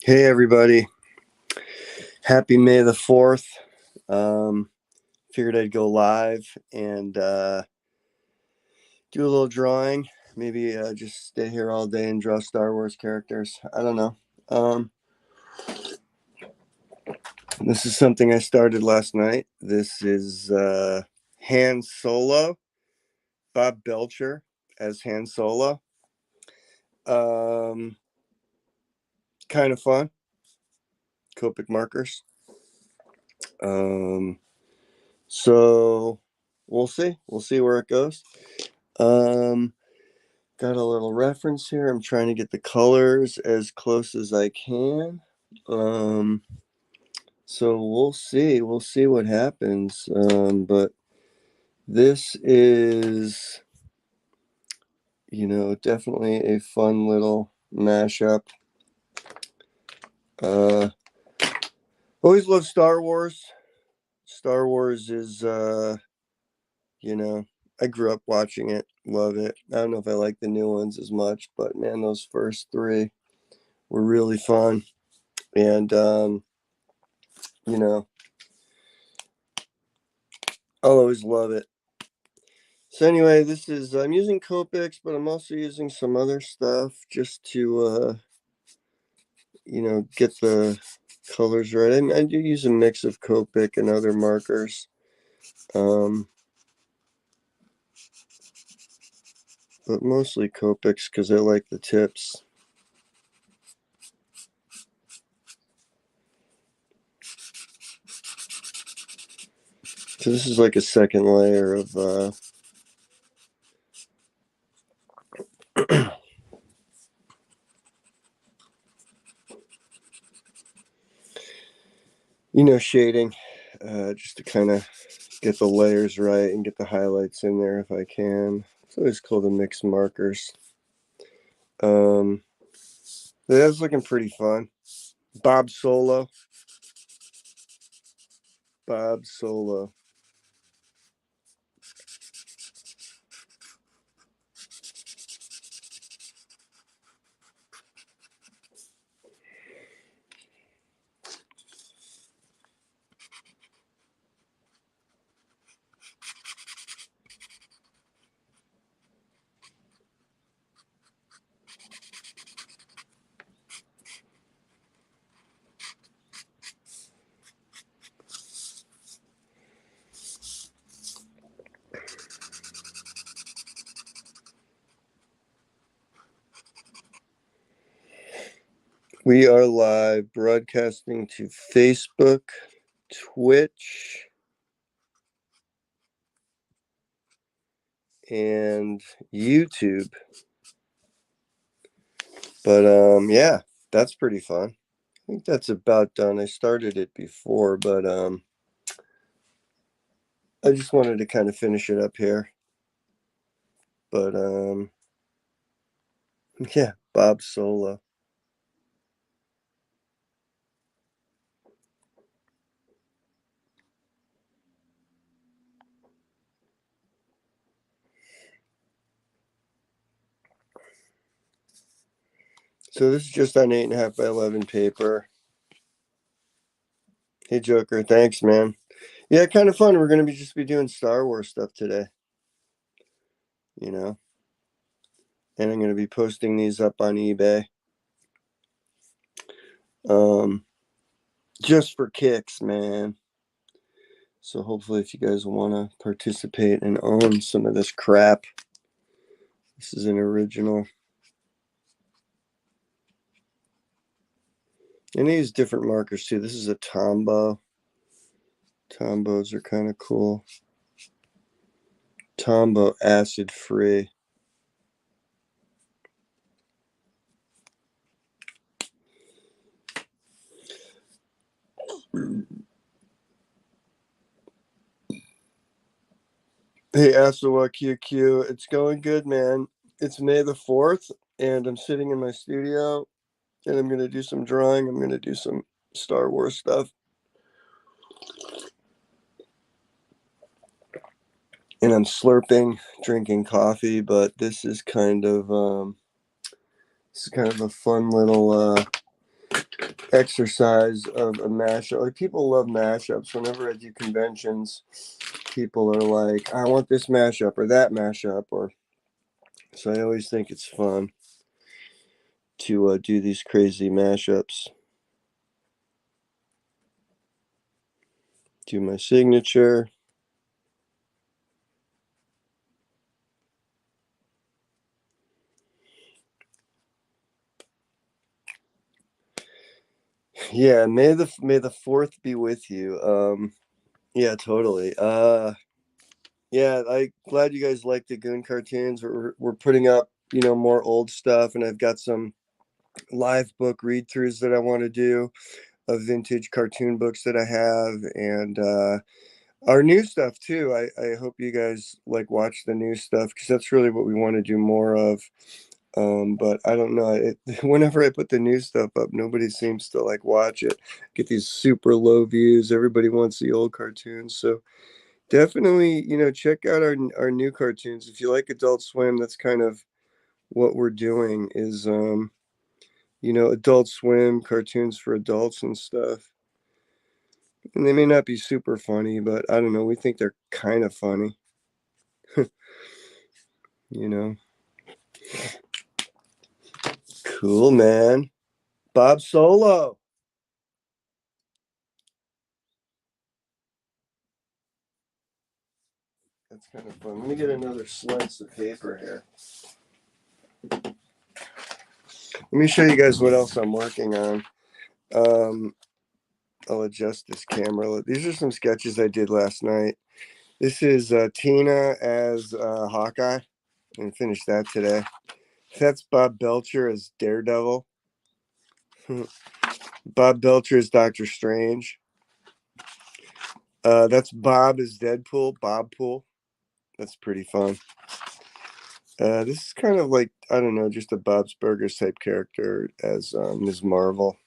Hey everybody, happy May the 4th. Um, Figured I'd go live and do a little drawing. Maybe just stay here all day and draw Star Wars characters. I don't know. Um, this is something I started last night. This is Han Solo, Bob Belcher as Han Solo. Um, Kind of fun. Copic markers. Um, so we'll see. We'll see where it goes. Um, Got a little reference here. I'm trying to get the colors as close as I can. Um, so we'll see. We'll see what happens. But this is, definitely a fun little mashup. Uh, Always love Star Wars. Star Wars is, I grew up watching it. Love it. I don't know if I like the new ones as much, but man, those first three were really fun. And, you know, I'll always love it. So anyway, I'm using Copics, but I'm also using some other stuff just to, get the colors right. I do use a mix of Copic and other markers. But mostly Copics because I like the tips. So this is like a second layer of shading, just to kind of get the layers right and get the highlights in there if I can. It's always cool to mix markers. That's looking pretty fun. Bob Solo. Bob Solo. We are live broadcasting to Facebook, Twitch, and YouTube. But yeah, that's pretty fun. I think that's about done. I started it before, but I just wanted to kind of finish it up here. But yeah, Bob Solo. So this is just on 8.5 by 11 paper. Hey Joker, thanks man. Yeah, kind of fun. We're gonna be doing Star Wars stuff today. You know, and I'm gonna be posting these up on eBay. Um, just for kicks, man. So hopefully, if you guys want to participate and own some of this crap, this is an original. And I use different markers too. This is a Tombow. Tombos are kind of cool. Tombow acid free. Hey, Asawa QQ, it's going good, man. It's May the 4th, and I'm sitting in my studio, and I'm going to do some drawing. I'm going to do some Star Wars stuff. And I'm slurping, drinking coffee, but this is kind of a fun little exercise of a mashup. Like, people love mashups. Whenever I do conventions, people are like, I want this mashup or that mashup, or so I always think it's fun to do these crazy mashups. Do my signature. Yeah, may the fourth be with you. Yeah, totally. Yeah, I glad you guys like the Goon cartoons. We're putting up, more old stuff, and I've got some live book read throughs that I want to do of vintage cartoon books that I have, and our new stuff too. I hope you guys like watch the new stuff, because that's really what we want to do more of. But I don't know. Whenever I put the new stuff up, nobody seems to like watch it. Get these super low views. Everybody wants the old cartoons. So definitely, check out our new cartoons. If you like Adult Swim, that's kind of what we're doing is, Adult Swim cartoons for adults and stuff. And they may not be super funny, but I don't know. We think they're kind of funny, you know. Cool, man. Bob Solo. That's kind of fun. Let me get another slice of paper here. Let me show you guys what else I'm working on. Um, I'll adjust this camera. These are some sketches I did last night. This is Tina as Hawkeye, and finished that today. That's Bob Belcher as Daredevil. Bob Belcher as Doctor Strange. That's Bob as Deadpool, Bob Pool. That's pretty fun. This is kind of like, I don't know, just a Bob's Burgers type character as Ms. Marvel.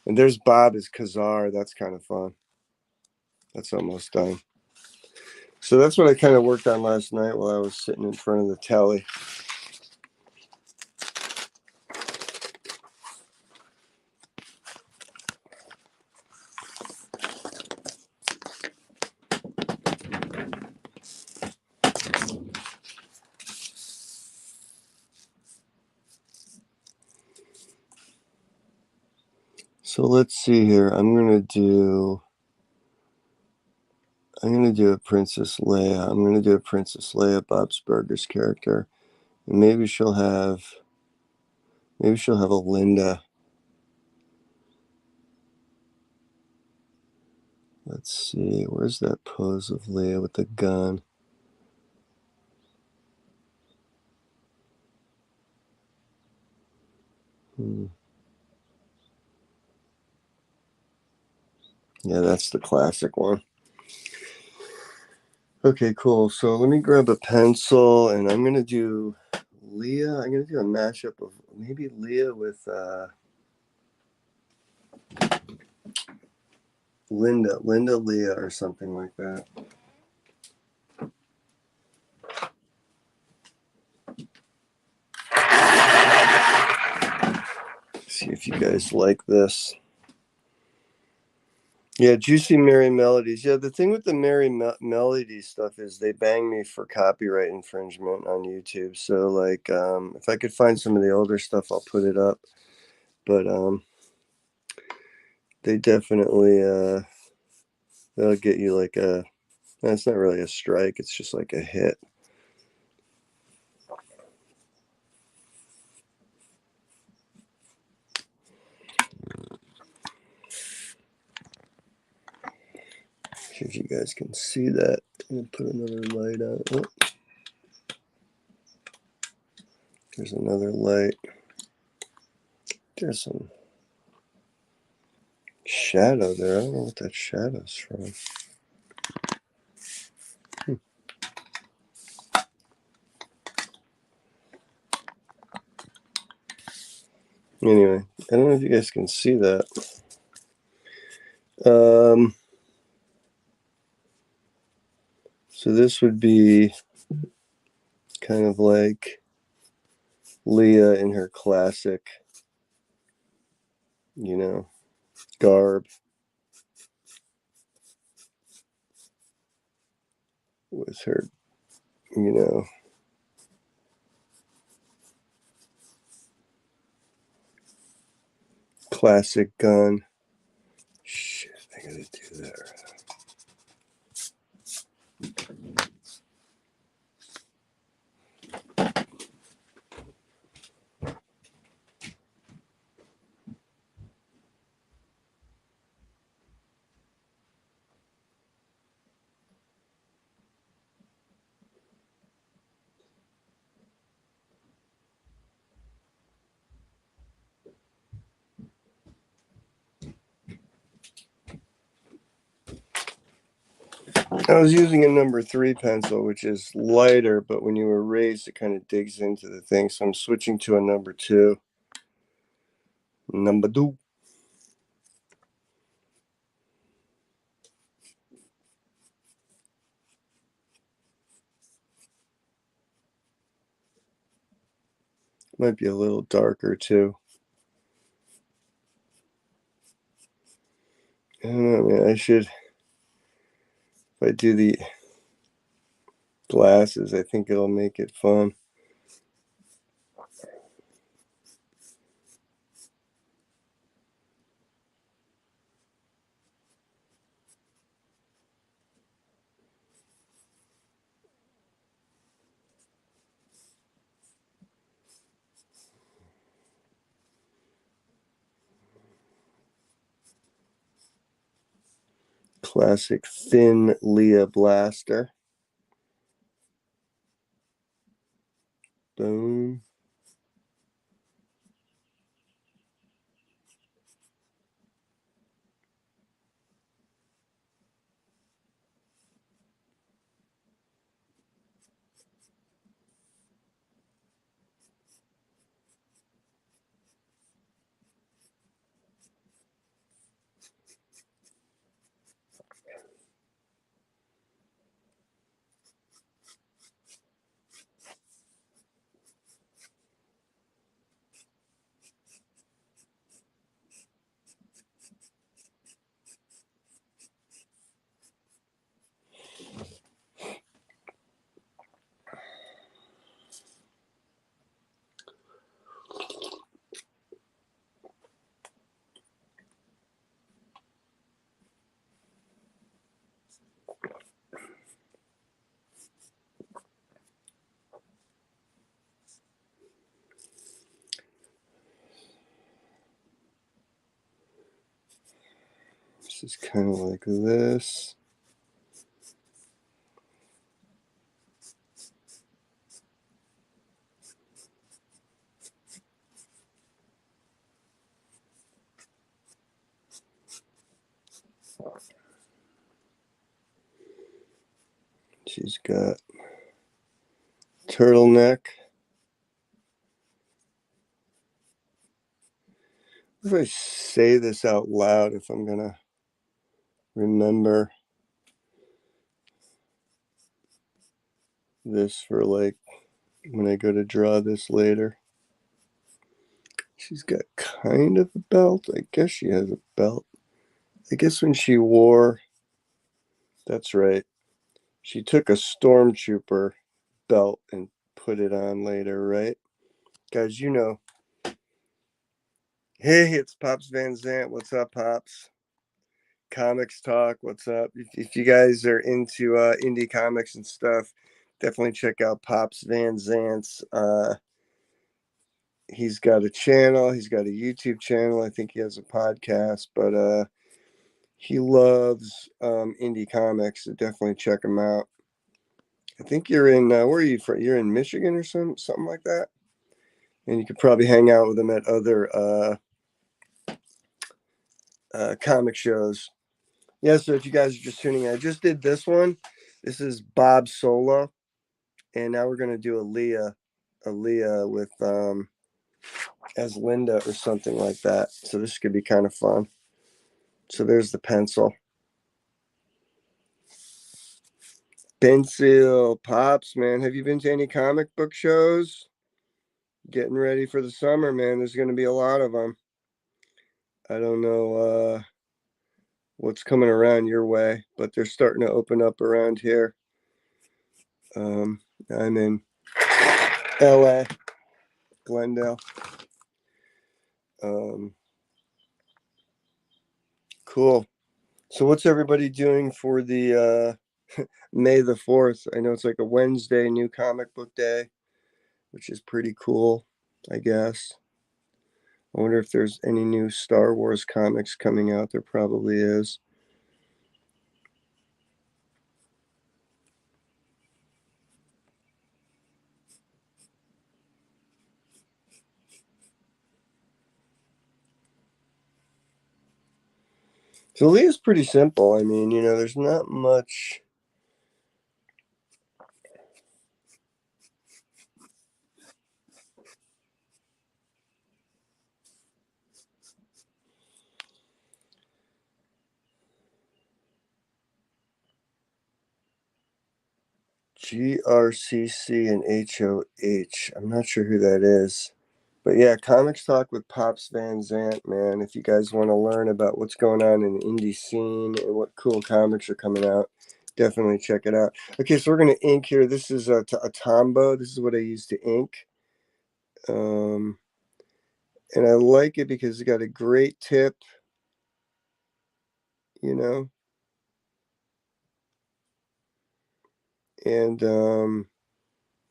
And there's Bob as Kazar. That's kind of fun. That's almost done. So that's what I kind of worked on last night while I was sitting in front of the telly. So let's see here. I'm gonna do a Princess Leia. I'm gonna do a Princess Leia Bob's Burgers character, and maybe she'll have a Linda. Let's see. Where's that pose of Leia with the gun? Yeah, that's the classic one. Okay, cool. So let me grab a pencil, and I'm gonna do Leia. I'm gonna do a mashup of maybe Leia with Linda Leia, or something like that. See if you guys like this. Yeah, Juicy Merry Melodies. Yeah, the thing with the Merry Melody stuff is they bang me for copyright infringement on YouTube. So, like, if I could find some of the older stuff, I'll put it up. But they definitely they'll get you like a. It's not really a strike. It's just like a hit. See if you guys can see that. I'm gonna put another light on. Oh, there's another light. There's some shadow there. I don't know what that shadow's from. Anyway, I don't know if you guys can see that. So this would be kind of like Leia in her classic you know, garb with her, you know, classic gun. Shit, I gotta do that. I was using a number 3 pencil, which is lighter, but when you erase, it kind of digs into the thing. So I'm switching to a number 2. Number 2. Might be a little darker too. I don't know, man. I should, if I do the glasses, I think it'll make it fun. Classic thin Leia blaster. Boom. This is kind of like this. She's got turtleneck. If I say this out loud, if I'm gonna remember this for like when I go to draw this later. She's got kind of a belt. I guess she has a belt. I guess when she wore, that's right, she took a stormtrooper belt and put it on later, right? Guys, you know. Hey, it's Pops Van Zant. What's up, Pops? Comics Talk. What's up? If you guys are into indie comics and stuff, definitely check out Pops Van Zant's. He's got a channel. He's got a YouTube channel. I think he has a podcast, but he loves indie comics. So definitely check him out. I think you're in. Where are you from? You're in Michigan or something like that. And you could probably hang out with him at other comic shows. Yeah. So if you guys are just tuning in, I just did this one. This is Bob Solo, and now we're gonna do a Leah with as Linda or something like that. So this could be kind of fun. So there's the pencil. Pencil Pops, man. Have you been to any comic book shows? Getting ready for the summer, man. There's going to be a lot of them. I don't know what's coming around your way, but they're starting to open up around here. I'm in LA, Glendale. Cool. So what's everybody doing for the May the 4th? I know it's like a Wednesday, new comic book day, which is pretty cool, I guess. I wonder if there's any new Star Wars comics coming out. There probably is. So Leah's pretty simple. I mean, there's not much. GRCC and HOH. I'm not sure who that is. But yeah, Comics Talk with Pops Van Zant, man. If you guys want to learn about what's going on in the indie scene and what cool comics are coming out, definitely check it out. Okay, so we're going to ink here. This is a Tombow. This is what I use to ink. And I like it because it's got a great tip, you know. And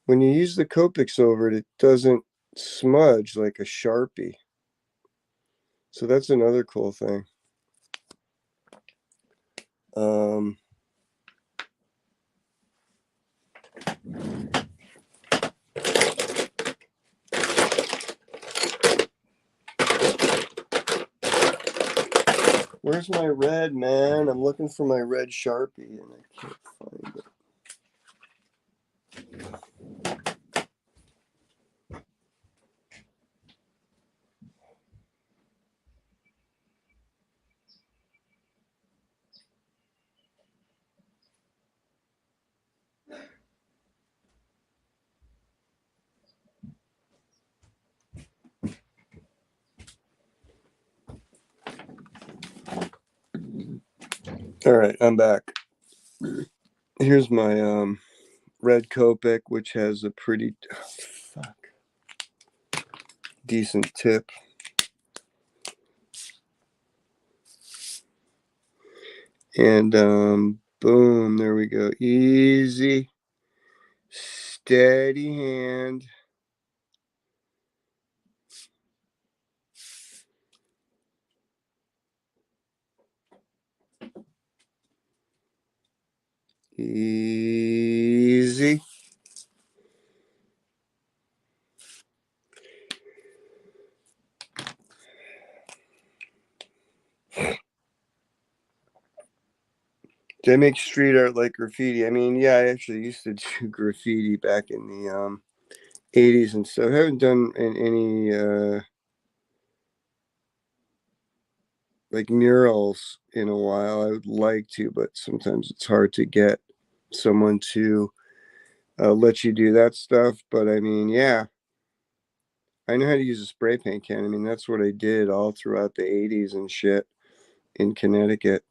when you use the Copics over it, it doesn't smudge like a Sharpie. So that's another cool thing. Where's my red, man? I'm looking for my red Sharpie and I can't find it. All right, I'm back. Here's my red Copic, which has a pretty decent tip. And boom, there we go. Easy, steady hand. Easy. Did I make street art like graffiti? I mean, yeah, I actually used to do graffiti back in the 80s and stuff. I haven't done any like murals in a while. I would like to, but sometimes it's hard to get someone to let you do that stuff. But I mean, yeah, I know how to use a spray paint can. I mean, that's what I did all throughout the 80s and shit in Connecticut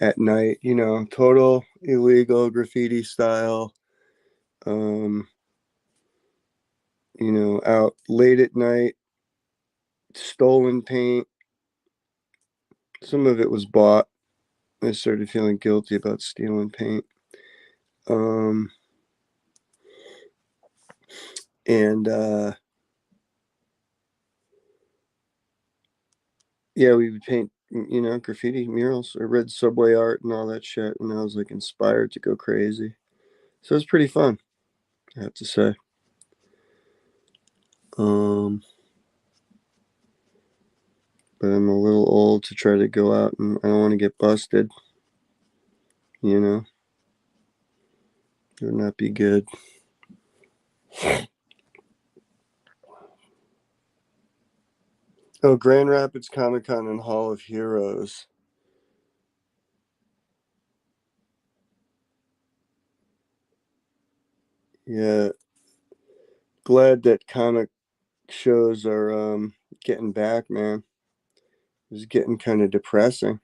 at night, total illegal graffiti style. Out late at night, stolen paint. Some of it was bought. I started feeling guilty about stealing paint. And yeah, we would paint, graffiti murals. I read Subway Art and all that shit, and I was like inspired to go crazy. So it's pretty fun, I have to say. But I'm a little old to try to go out, and I don't want to get busted. It would not be good. Oh, Grand Rapids Comic Con and Hall of Heroes. Yeah, glad that comic shows are getting back, man. It was getting kind of depressing.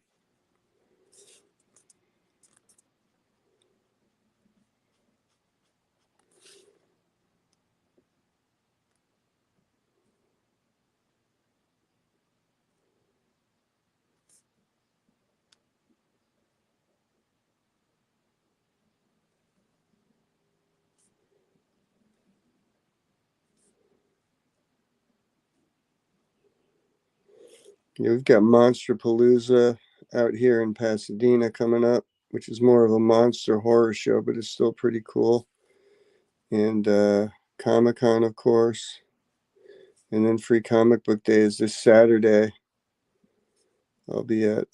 Yeah, we've got Monster Palooza out here in Pasadena coming up, which is more of a monster horror show, but it's still pretty cool. And Comic-Con, of course. And then Free Comic Book Day is this Saturday. I'll be at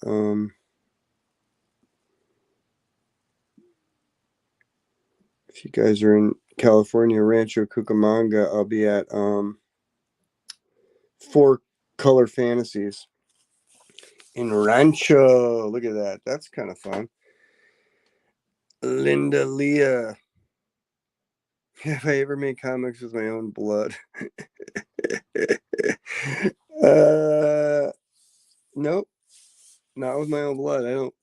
if you guys are in California, Rancho Cucamonga, I'll be at Four Color Fantasies in Rancho. Look at that. That's kind of fun. Linda Leah. Have I ever made comics with my own blood? Nope. Not with my own blood. I don't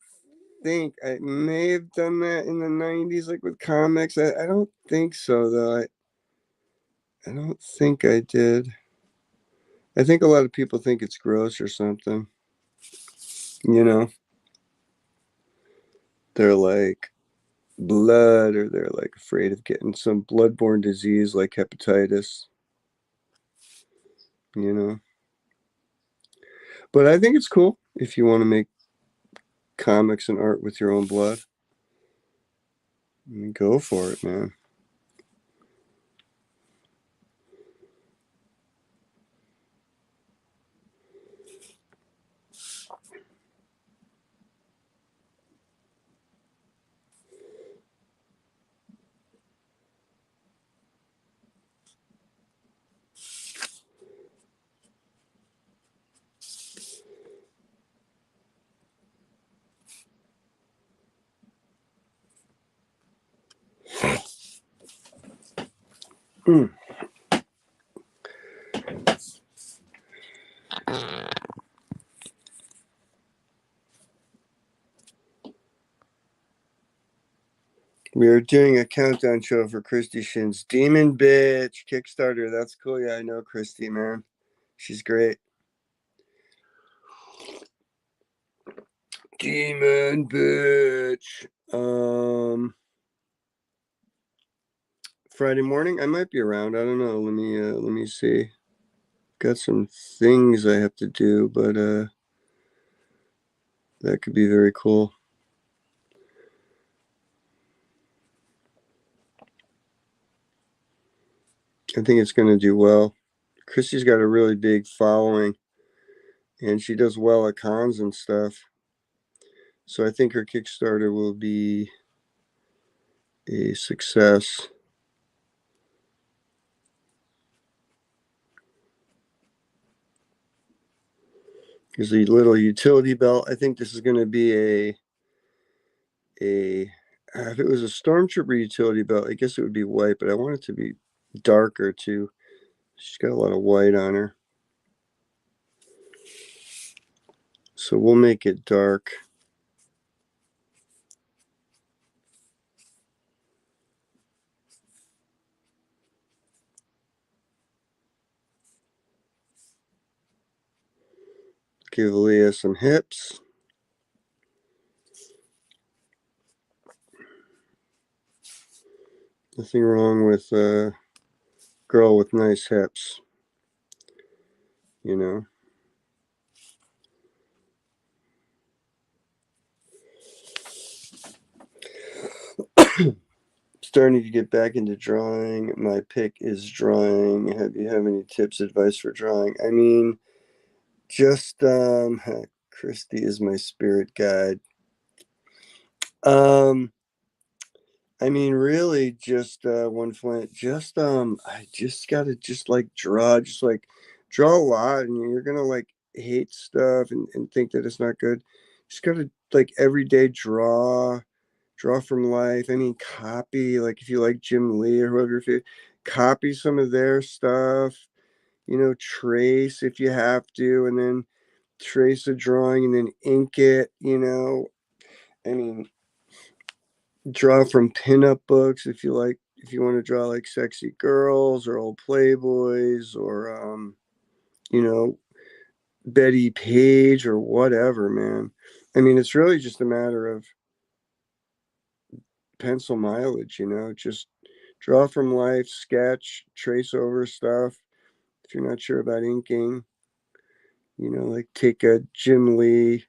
think. I may have done that in the 90s, like with comics. I don't think so, though. I don't think I did. I think a lot of people think it's gross or something. You know, they're like blood, or they're like afraid of getting some bloodborne disease like hepatitis. You know, but I think it's cool if you want to make comics and art with your own blood. I mean, go for it, man. Mm. We are doing a countdown show for Christy Shin's Demon Bitch Kickstarter. That's cool. Yeah, I know Christy, man. She's great. Demon Bitch. Friday morning, I might be around. I don't know. Let me see. Got some things I have to do, but that could be very cool. I think it's going to do well. Christy's got a really big following, and she does well at cons and stuff. So I think her Kickstarter will be a success. There's a little utility belt. I think this is going to be a if it was a Stormtrooper utility belt, I guess it would be white, but I want it to be darker too. She's got a lot of white on her. So we'll make it dark. Give Leah some hips. Nothing wrong with a girl with nice hips, you know. Starting to get back into drawing. My pick is drawing. Have you have any tips, advice for drawing? I mean, just Christy is my spirit guide. Um, I mean, really, just one flint. Just I just gotta just like draw a lot, and you're gonna like hate stuff and think that it's not good. Just gotta like every day draw from life. I mean, copy, like if you like Jim Lee or whoever, if you copy some of their stuff, trace if you have to, and then trace a drawing and then ink it, I mean, draw from pinup books if you want to draw like sexy girls or old Playboys or, you know, Betty Page or whatever, man. I mean, it's really just a matter of pencil mileage, just draw from life, sketch, trace over stuff. If you're not sure about inking, like take a Jim Lee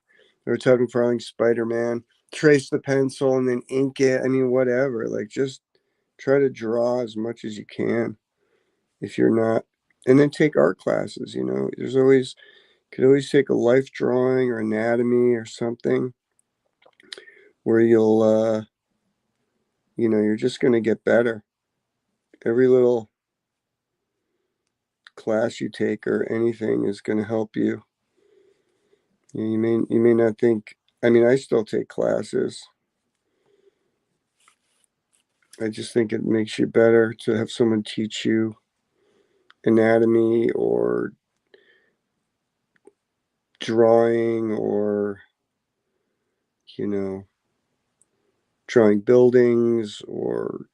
or Tubman Farthing Spider-Man, trace the pencil and then ink it. I mean, whatever. Like, just try to draw as much as you can if you're not. And then take art classes, could always take a life drawing or anatomy or something where you're just going to get better. Every little class you take or anything is going to help you. You may not think. I mean, I still take classes. I just think it makes you better to have someone teach you anatomy or drawing or drawing buildings or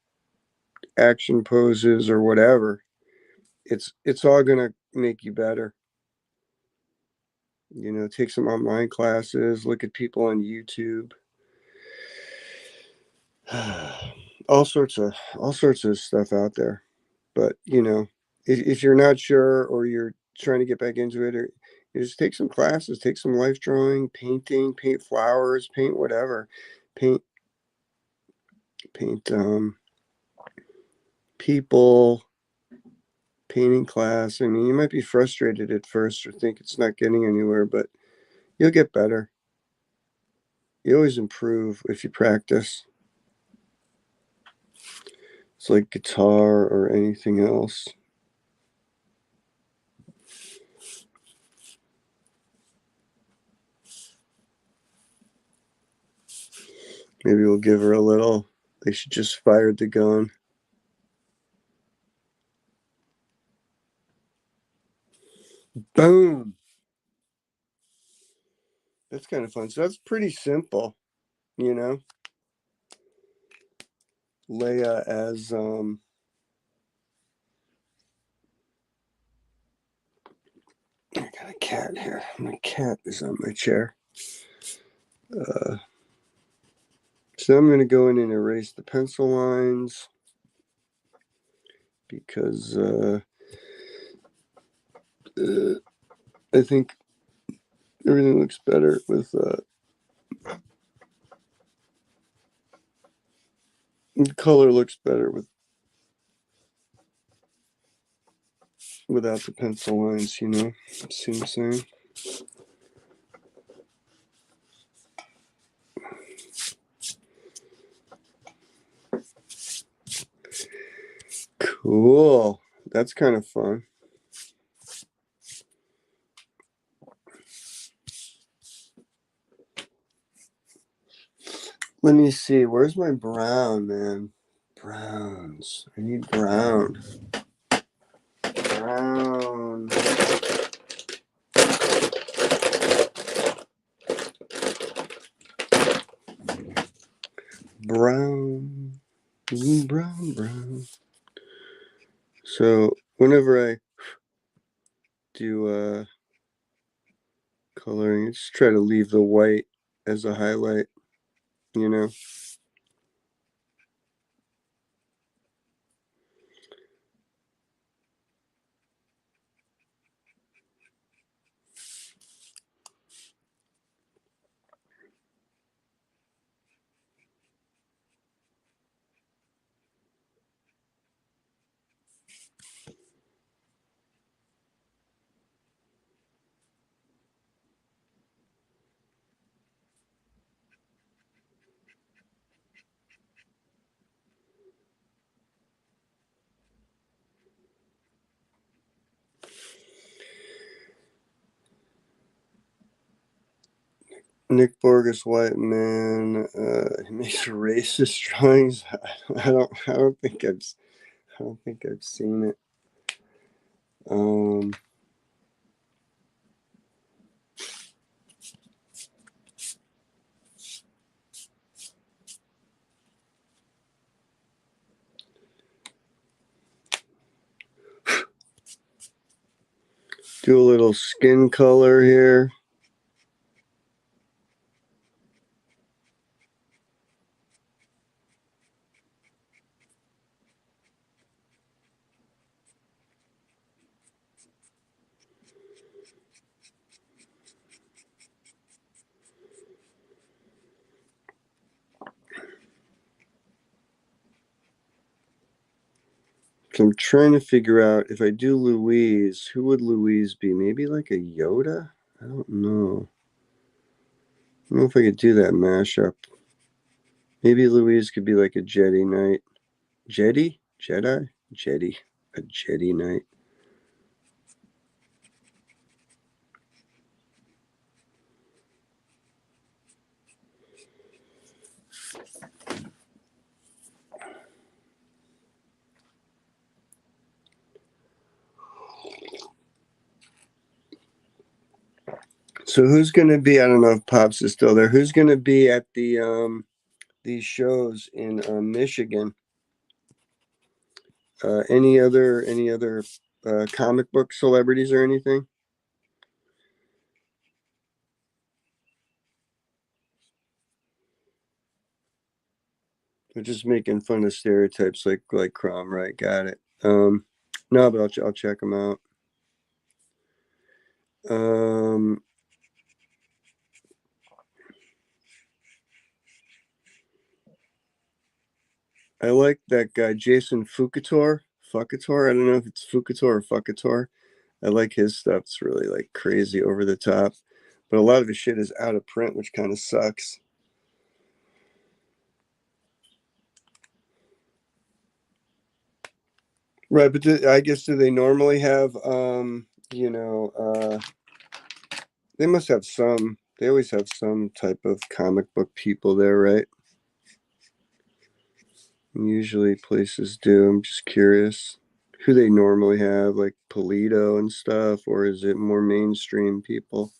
action poses or whatever. It's all going to make you better. Take some online classes, look at people on YouTube. all sorts of stuff out there. But if you're not sure or you're trying to get back into it, or you just take some classes, take some life drawing, painting, paint flowers, paint whatever, paint people, painting class. I mean, you might be frustrated at first or think it's not getting anywhere, but you'll get better. You always improve if you practice. It's like guitar or anything else. Maybe we'll give her a little. They should just fired the gun. Boom. That's kind of fun. So that's pretty simple, you know. Leia as I got a cat here. My cat is on my chair. So I'm going to go in and erase the pencil lines because I think everything looks better with the color looks better without the pencil lines, See what I'm saying? Cool. That's kind of fun. Let me see. Where's my brown, man? Browns. I need brown. Brown. Brown. Brown. So whenever I do coloring, I just try to leave the white as a highlight, you know. Nick Borges, white man, he makes racist drawings. I don't think I've seen it. Um, do a little skin color here. So I'm trying to figure out if I do Louise, who would Louise be? Maybe like a Yoda? I don't know. I don't know if I could do that mashup. Maybe Louise could be like a Jedi Knight. Jedi? Jedi? Jedi. A Jedi Knight. So who's gonna be? I don't know if Pops is still there. Who's gonna be at these shows in Michigan? Any other comic book celebrities or anything? We're just making fun of stereotypes like Crom, right? Got it. No, but I'll check them out. Um, I like that guy Jason Fukator. Fukator. I don't know if it's Fukator or Fukator. I like his stuff. It's really like crazy over the top, but a lot of his shit is out of print, which kind of sucks. Right, but I guess do they normally have they must have some. They always have some type of comic book people there, right? Usually places do. I'm just curious who they normally have, like Polito and stuff, or is it more mainstream people?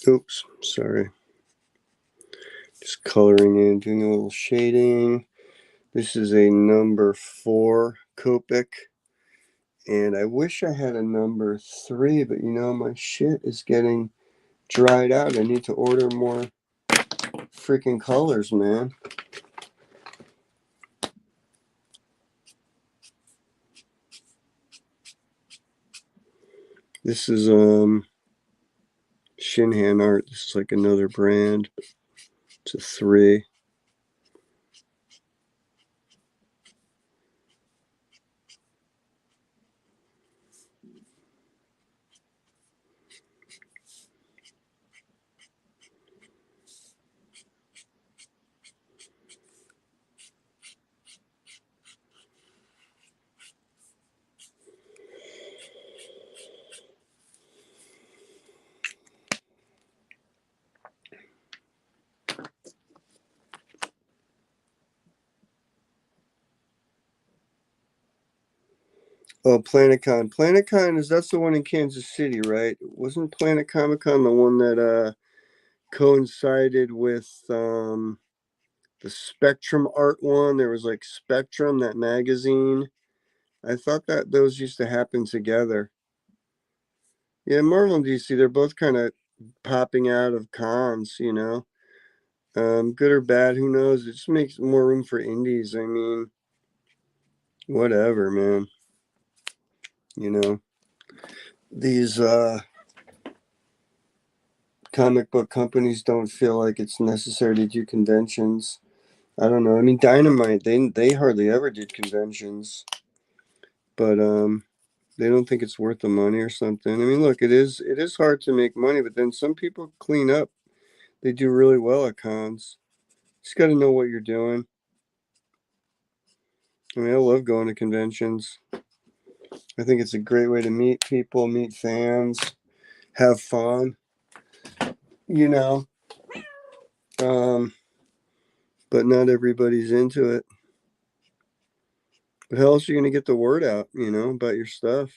Oops, sorry. Just coloring in, doing a little shading. This is a number 4 Copic. And I wish I had a number 3, but my shit is getting dried out. I need to order more freaking colors, man. This is Shinhan Art. This is like another brand. It's a 3. Oh, PlanetCon. PlanetCon that's the one in Kansas City, right? Wasn't Planet Comic Con the one that coincided with the Spectrum art one? There was like Spectrum, that magazine. I thought that those used to happen together. Yeah, Marvel and DC, they're both kind of popping out of cons. Good or bad, who knows? It just makes more room for indies. I mean, whatever, man. You know, these comic book companies don't feel like it's necessary to do conventions. I don't know. I mean, Dynamite, they hardly ever did conventions. But They don't think it's worth the money or something. I mean, look, it is hard to make money, but then some people clean up. They do really well at cons. Just got to know what you're doing. I mean, I love going to conventions. I think it's a great way to meet people, meet fans, have fun. You know, um, but not everybody's into it. But how else are you going to get the word out, about your stuff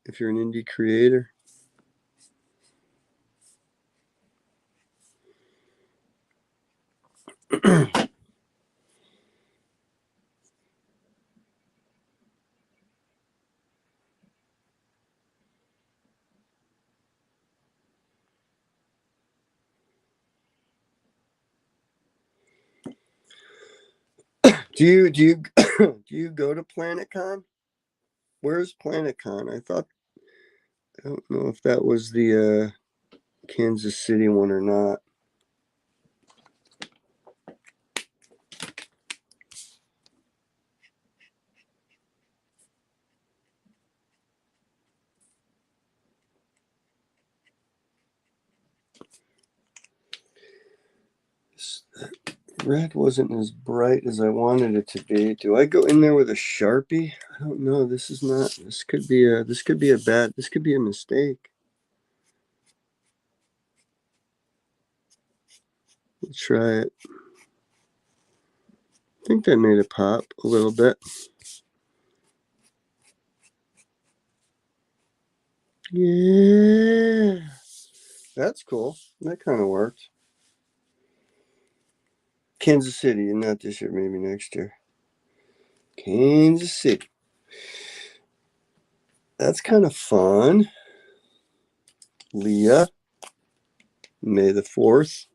if you're an indie creator? Do you do you go to PlanetCon? Where's PlanetCon? I don't know if that was the Kansas City one or not. Red wasn't as bright as I wanted it to be. Do I go in there with a Sharpie? I don't know. This is not. This could be a mistake. Let's try it. I think that made it pop a little bit. Yeah. That's cool. That kind of worked. Kansas City, and not this year, maybe next year. Kansas City. That's kind of fun. Leah, May the 4th.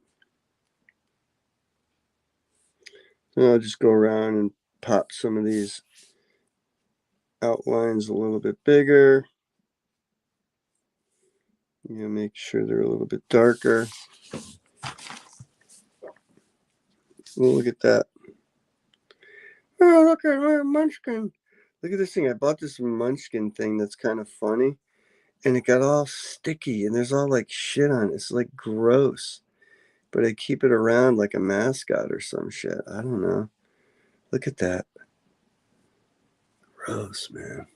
And I'll just go around and pop some of these outlines a little bit bigger. Make sure they're a little bit darker. Oh, look at that. Oh, look at my Munchkin. Look at this thing. I bought this Munchkin thing that's kind of funny. And it got all sticky. And there's all like shit on it. It's like gross. But I keep it around like a mascot or some shit. I don't know. Look at that. Gross, man.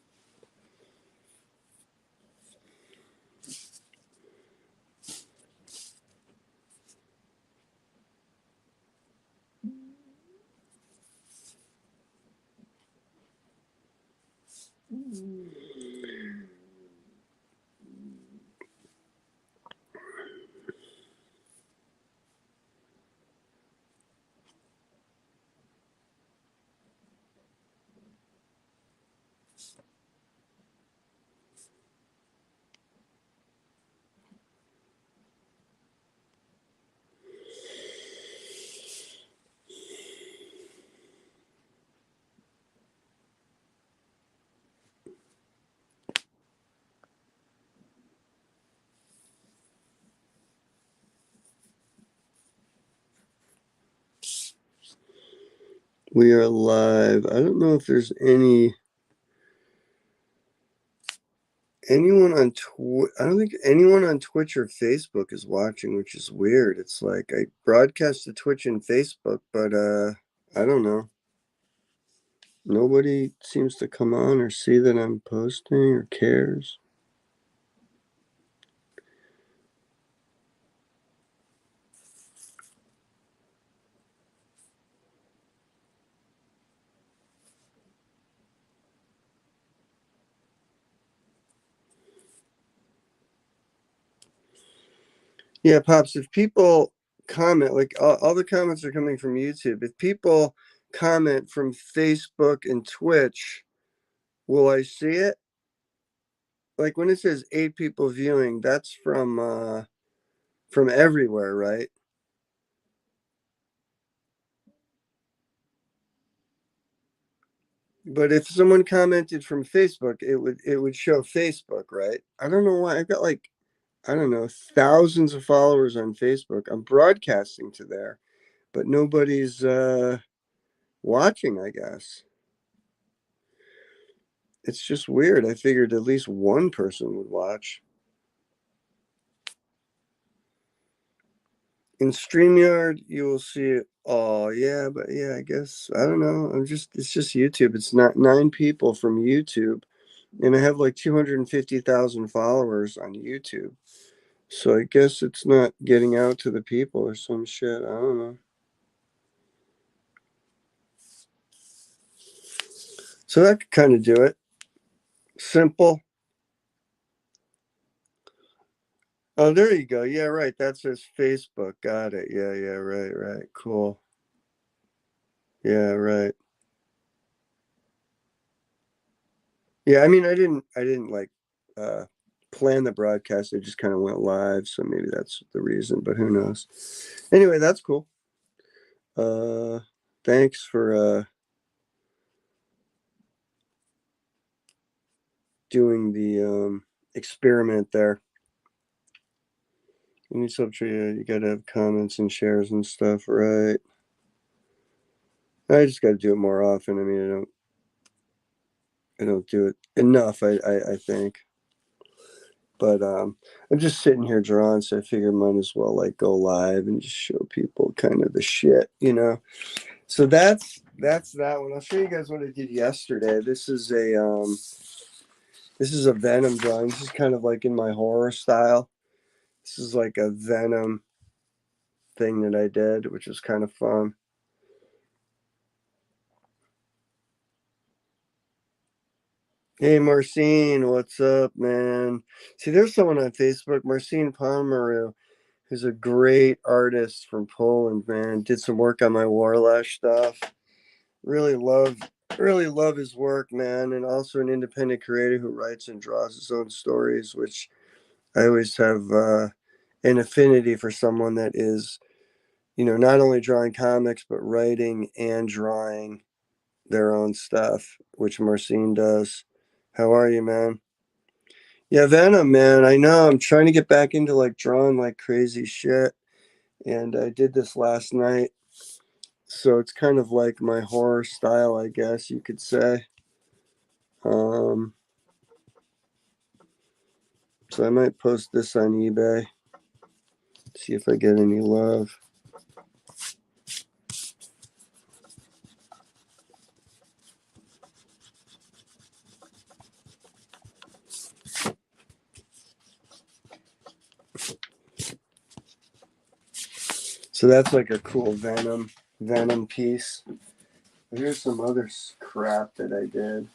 We are live. I don't know if there's anyone on I don't think anyone on Twitch or Facebook is watching, which is weird. It's like I broadcast to Twitch and Facebook, but I don't know. Nobody seems to come on or see that I'm posting or cares. Yeah, Pops, if people comment, like all the comments are coming from YouTube. If people comment from Facebook and Twitch, will I see it? Like when it says 8 people viewing, that's from everywhere, right? But if someone commented from Facebook, it would show Facebook, right? I don't know why. I've got like, I don't know, thousands of followers on Facebook. I'm broadcasting to there, but nobody's watching, I guess. It's just weird. I figured at least one person would watch. In StreamYard, you will see it. Oh yeah, but yeah, I guess I don't know. It's just YouTube. It's not 9 people from YouTube, and I have like 250,000 followers on YouTube. So I guess it's not getting out to the people or some shit. I don't know. So that could kind of do it. Simple. Oh, there you go. Yeah, right. That's his Facebook. Got it. Yeah, yeah, right. Cool. Yeah, right. Yeah, I mean, I didn't like uh plan the broadcast. I just kind of went live, so maybe that's the reason, but who knows. Anyway, that's cool. Uh thanks for doing the experiment there. You need you gotta have comments and shares and stuff, right? I just gotta do it more often. I mean, I don't do it enough, I think. But I'm just sitting here drawing, so I figure might as well like go live and just show people kind of the shit. So that's that one. I'll show you guys what I did yesterday. This is a Venom drawing. This is kind of like in my horror style. This is like a Venom thing that I did, which was kind of fun. Hey Marcine, what's up, man? See, there's someone on Facebook, Marcine Pomeroy, who's a great artist from Poland, man. Did some work on my Warlash stuff. Really love really love his work, man, and also an independent creator who writes and draws his own stories, which I always have an affinity for someone that is, not only drawing comics but writing and drawing their own stuff, which Marcin does. How are you, man? Yeah, Venom, man. I know. I'm trying to get back into like drawing like crazy shit, and I did this last night. So it's kind of like my horror style, I guess you could say. Um, so I might post this on eBay, see if I get any love. So that's like a cool Venom piece. Here's some other crap that I did.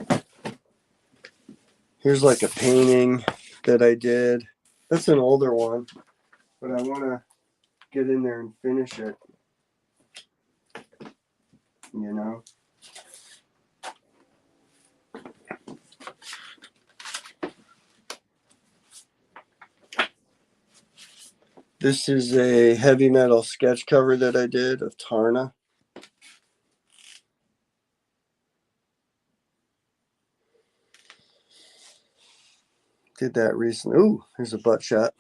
Here's like a painting that I did. That's an older one, but I want to get in there and finish it, you know? This is a heavy metal sketch cover that I did of Tarna. Did that recently. Ooh, here's a butt shot.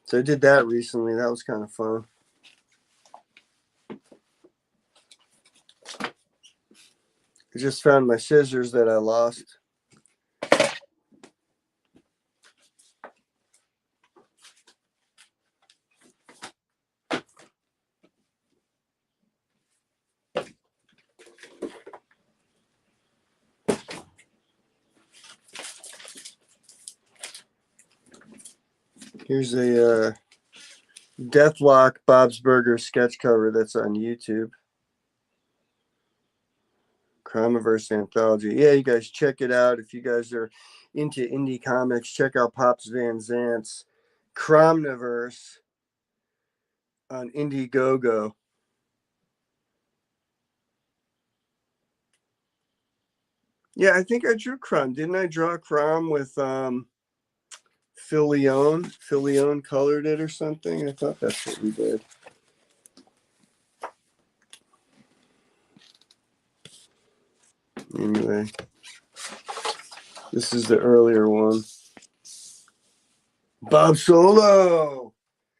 So I did that recently. That was kind of fun. I just found my scissors that I lost. Here's a Deathlock Bob's Burger sketch cover that's on YouTube. Crimiverse Anthology. Yeah, you guys check it out. If you guys are into indie comics, check out Pops Van Zant's Cromniverse on Indiegogo. Yeah, I think I drew Crom. Didn't I draw Crom with Phil Leone? Phil Leone colored it or something? I thought that's what we did. Anyway, this is the earlier one. Bob Solo!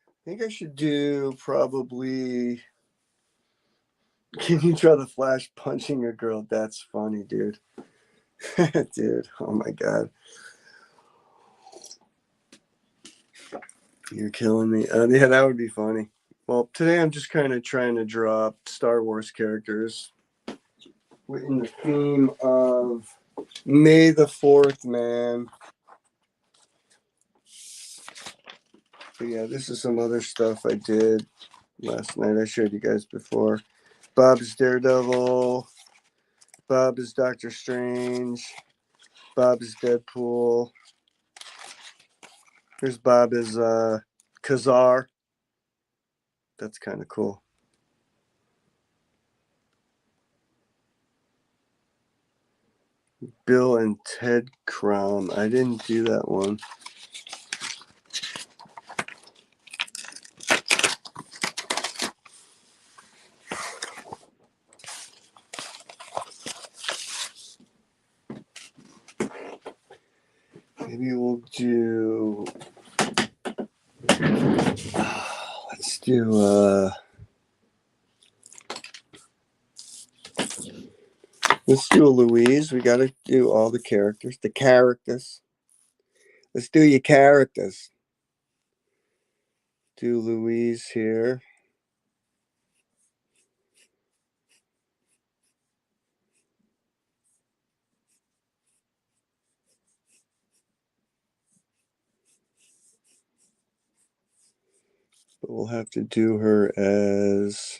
I think I should do probably. Can you draw the Flash punching a girl? That's funny, dude. Dude, oh my god. You're killing me. Yeah, that would be funny. Well, today I'm just kind of trying to draw up Star Wars characters in the theme of May the 4th, man. But yeah, this is some other stuff I did last night. I showed you guys before. Bob is Daredevil. Bob is Doctor Strange. Bob is Deadpool. Here's Bob as Kazar. That's kind of cool. Bill and Ted Crom. I didn't do that one. Maybe we'll do. Let's do. Let's do a Louise. We got to do all the characters. The characters. Let's do your characters. Do Louise here. But we'll have to do her as.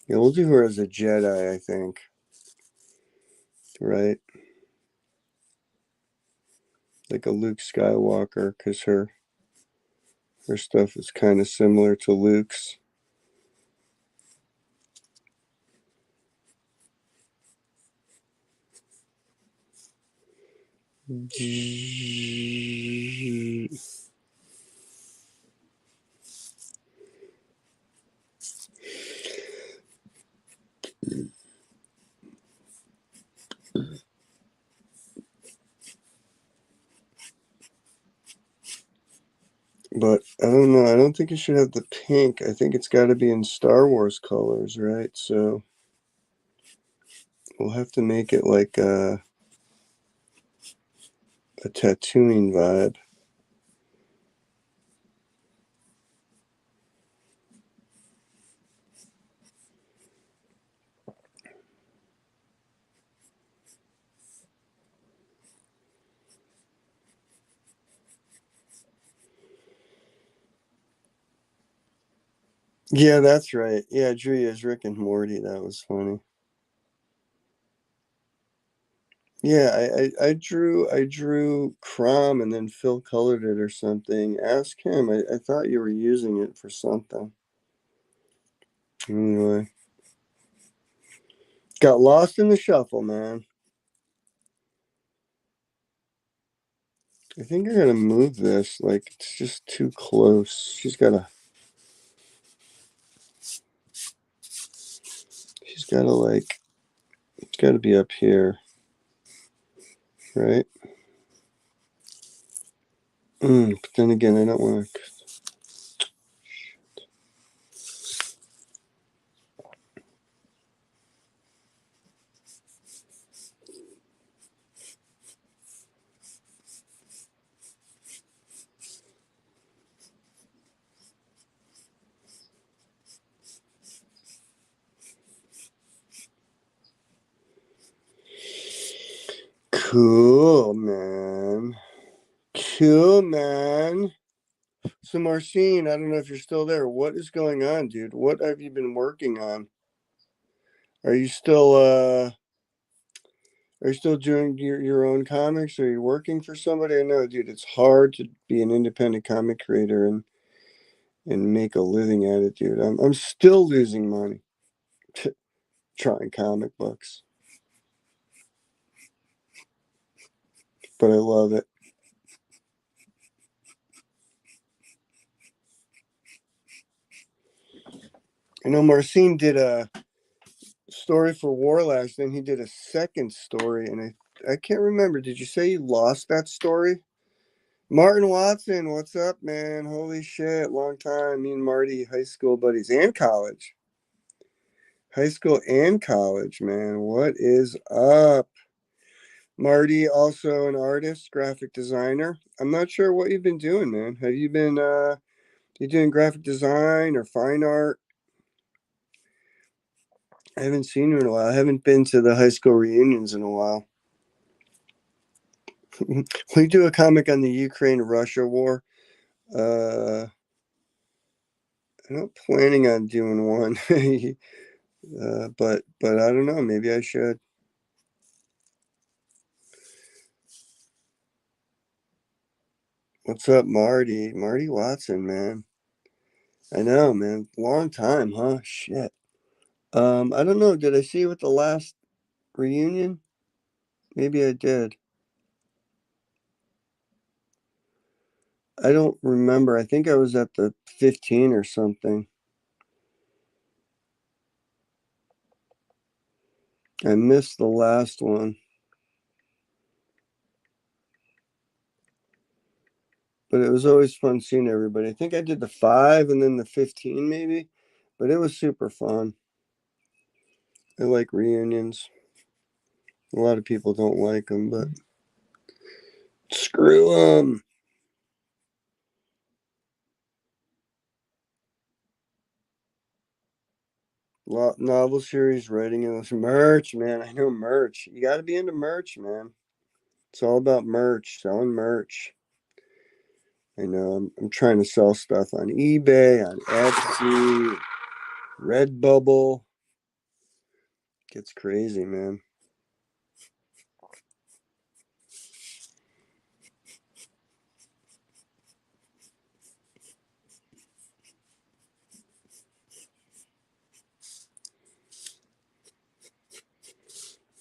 Yeah, we'll do her as a Jedi, I think. Right? Like a Luke Skywalker, because her stuff is kind of similar to Luke's. But I don't know. I don't think it should have the pink. I think it's got to be in Star Wars colors, right? So we'll have to make it like a Tatooine vibe. Yeah, that's right. Yeah, I drew you as Rick and Morty. That was funny. Yeah, I drew Crom and then Phil colored it or something. Ask him. I thought you were using it for something. Anyway. Got lost in the shuffle, man. I think I'm gonna move this. Like it's just too close. She's gotta like it's gotta be up here, right? But then again, I don't want to. Cool, man. Cool, man. So, Marcine, I don't know if you're still there. What is going on, dude? What have you been working on? Are you still doing your own comics? Are you working for somebody? I know, dude, it's hard to be an independent comic creator and make a living at it, dude. I'm still losing money trying comic books, but I love it. I know Marcin did a story for Warlash, then he did a second story, and I can't remember. Did you say you lost that story? Martin Watson, what's up, man? Holy shit, long time. Me and Marty, high school buddies and college. High school and college, man. What is up? Marty, also an artist, graphic designer. I'm not sure what you've been doing, man. Have you been you doing graphic design or fine art? I haven't seen you in a while. I haven't been to the high school reunions in a while. We do a comic on the Ukraine-Russia war. I'm not planning on doing one, but I don't know. Maybe I should. What's up, Marty? Marty Watson, man. I know, man. Long time, huh? Shit. I don't know. Did I see you at the last reunion? Maybe I did. I don't remember. I think I was at the 15 or something. I missed the last one. But it was always fun seeing everybody. I think I did the 5 and then the 15 maybe. But it was super fun. I like reunions. A lot of people don't like them, but screw them. Novel series, writing, and merch, man. I know merch. You got to be into merch, man. It's all about merch, selling merch. I know. I'm trying to sell stuff on eBay, on Etsy, Redbubble. Gets crazy, man.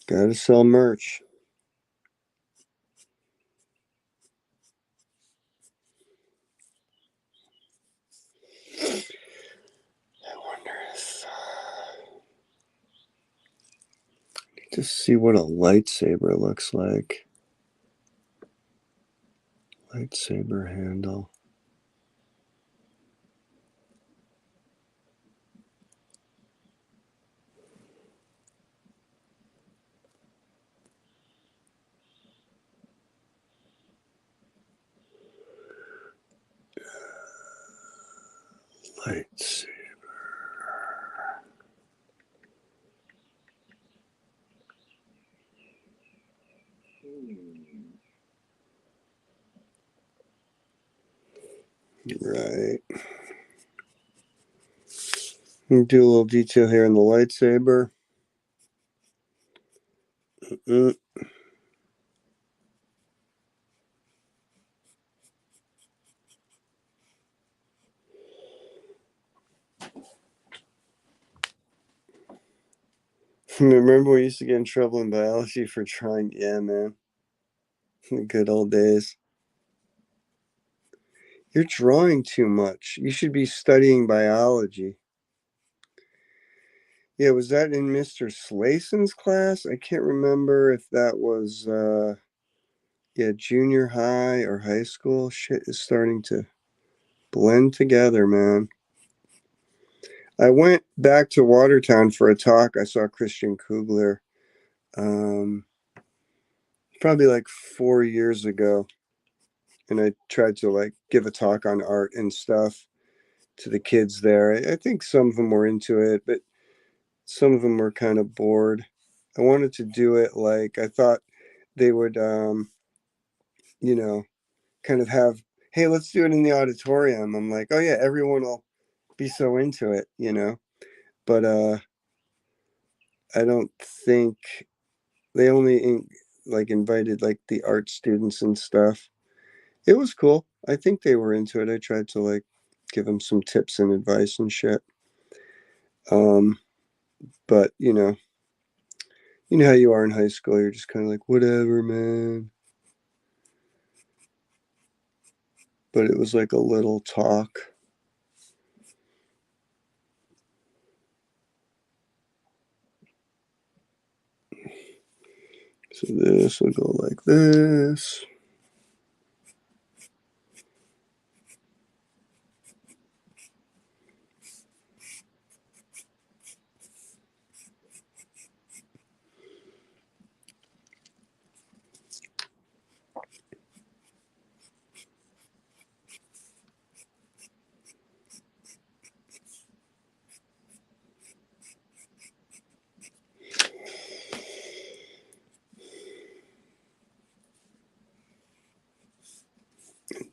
Got to sell merch. I wonder if just see what a lightsaber looks like. Lightsaber handle. Lightsaber. Right. Do a little detail here in the lightsaber. Mm. Remember we used to get in trouble in biology for trying? Yeah, man. The good old days. You're drawing too much. You should be studying biology. Yeah, was that in Mr. Slayson's class? I can't remember if that was yeah, junior high or high school. Shit is starting to blend together, man. I went back to Watertown for a talk. I saw Christian Kugler um, probably like 4 years ago. And I tried to like give a talk on art and stuff to the kids there. I think some of them were into it, but some of them were kind of bored. I wanted to do it like I thought they would, you know, kind of have, hey, let's do it in the auditorium. I'm like, oh yeah, everyone will be so into it, you know. But I don't think they only like invited like the art students and stuff. It was cool. I think they were into it. I tried to like give them some tips and advice and shit. Um, but you know how you are in high school. You're just kind of like, whatever, man. But it was like a little talk. So this will go like this.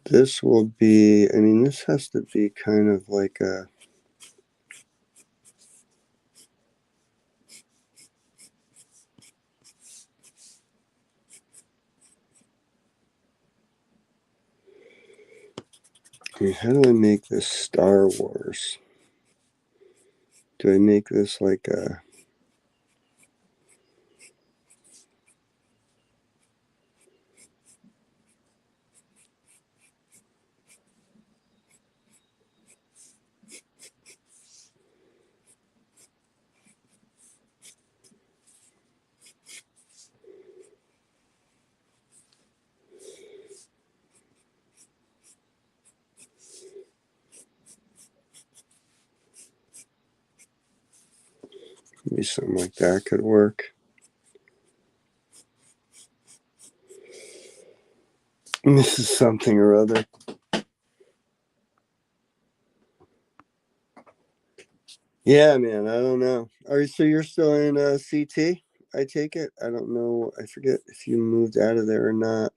This will be, I mean, this has to be kind of like a, I mean, how do I make this Star Wars? Do I make this like a, maybe something like that could work. This is something or other. Yeah, man, I don't know. So you're still in CT? I take it. I don't know. I forget if you moved out of there or not.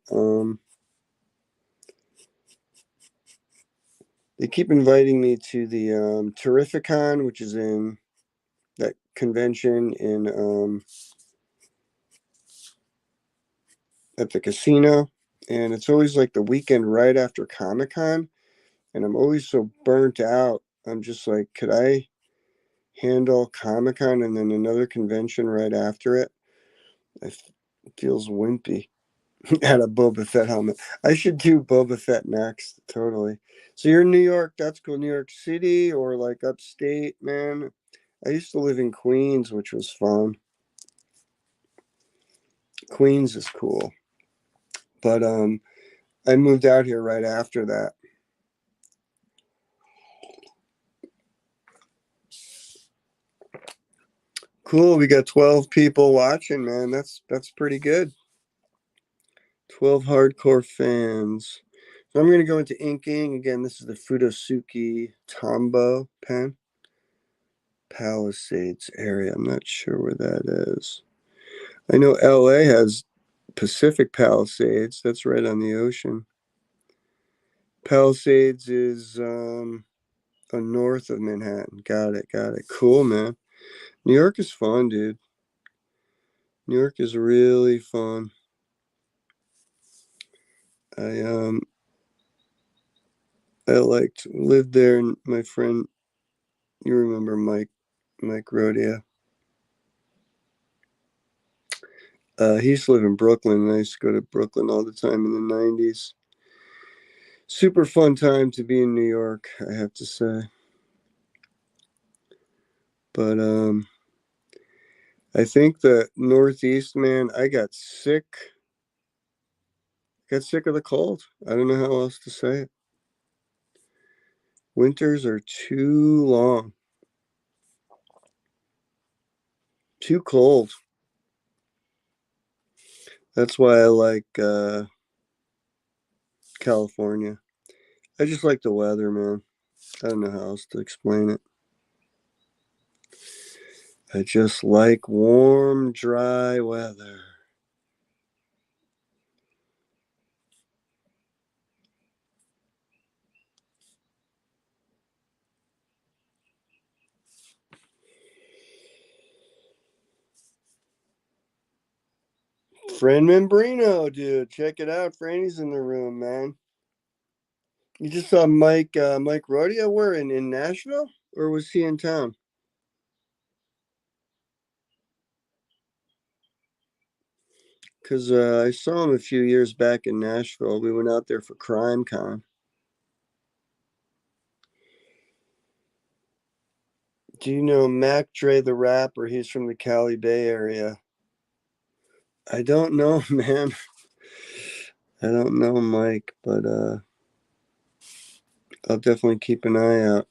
They keep inviting me to the Terrificon, which is in that convention in at the casino, and it's always like the weekend right after Comic-Con, and I'm always so burnt out. I'm just like, could I handle Comic-Con and then another convention right after it? It feels wimpy. Had a Boba Fett helmet. I should do Boba Fett next. Totally. So you're in New York. That's cool. New York City or like upstate, man. I used to live in Queens, which was fun. Queens is cool. But I moved out here right after that. Cool. We got 12 people watching, man. That's pretty good. 12 hardcore fans. So I'm going to go into inking. Again, this is the Fudosuki Tombow pen. Palisades area. I'm not sure where that is. I know LA has Pacific Palisades. That's right on the ocean. Palisades is north of Manhattan. Got it. Got it. Cool, man. New York is fun, dude. New York is really fun. I lived there, and my friend, you remember Mike Rodia. He used to live in Brooklyn, and I used to go to Brooklyn all the time in the 90s. Super fun time to be in New York, I have to say. But I think the Northeast, man, I got sick. Got sick of the cold. I don't know how else to say it. Winters are too long, too cold. That's why I like California. I just like the weather, man. I don't know how else to explain it. I just like warm, dry weather. Fran Membrino, dude. Check it out. Franny's in the room, man. You just saw Mike Rodia. Where in Nashville? Or was he in town? Because I saw him a few years back in Nashville. We went out there for Crime Con. Do you know Mac Dre the rapper? He's from the Cali Bay area. I don't know, man. I don't know, Mike, but I'll definitely keep an eye out.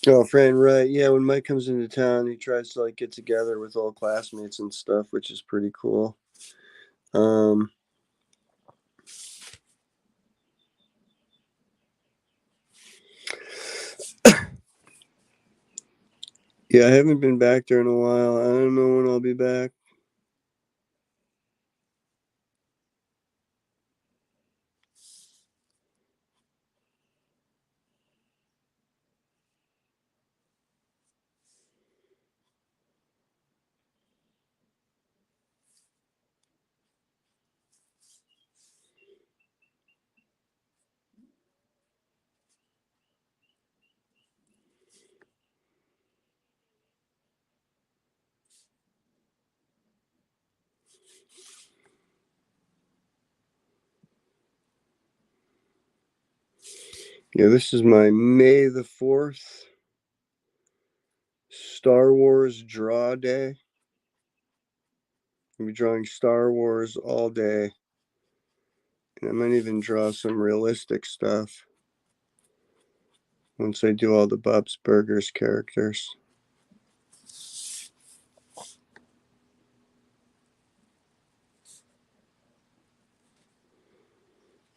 Oh, Fran, right. Yeah, when Mike comes into town, he tries to like get together with all classmates and stuff, which is pretty cool. Um, yeah, I haven't been back there in a while. I don't know when I'll be back. Yeah, this is my May the 4th Star Wars draw day. I'll be drawing Star Wars all day. And I might even draw some realistic stuff once I do all the Bob's Burgers characters.